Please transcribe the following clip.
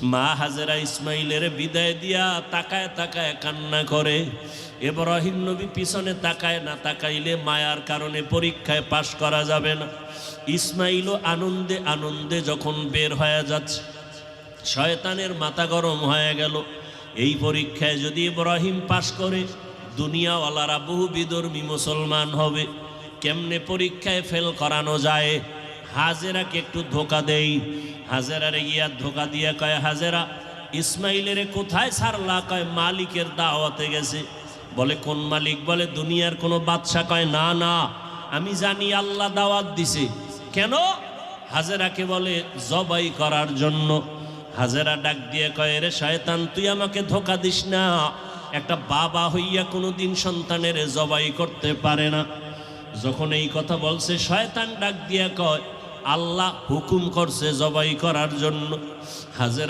মা হাজেরা ইসমাইলের বিদায় দিয়া তাকায় তাকায় কান্না করে। ইব্রাহিম নবী পিছনে তাকায় না, তাকাইলে মায়ার কারণে পরীক্ষায় পাশ করা যাবে না। ইসমাইলও আনন্দে আনন্দে যখন বের হয়ে যাচ্ছে, শয়তানের মাথা গরম হয়ে গেল। এই পরীক্ষায় যদি ইব্রাহিম পাশ করে, দুনিয়াওয়ালারা বহু বিধর্মী মুসলমান হবে। কেমনে পরীক্ষায় ফেল করানো যায়? হাজেরাকে একটু ধোকা দেই। হাজেরারে গিয়া ধোকা দিয়ে কয়, হাজেরা ইসমাইলের কোথায় ছাড়লা? কয় মালিকের দাওয়াতে গেছে। বলে কোন মালিক? বলে দুনিয়ার কোনো বাদশা। কয় না না, আমি জানি আল্লাহ দাওয়াত দিছে। কেন? হাজেরাকে বলে জবাই করার জন্য। হাজেরা ডাক দিয়ে কয়, রে শয়তান, তুই আমাকে ধোকা দিস না। একটা বাবা হইয়া কোনোদিন সন্তানের জবাই করতে পারে না। যখন এই কথা বলছে, শয়তান ডাক দিয়া কয়, আল্লাহ হুকুম করছে জবাই করার জন্য। হাজেরা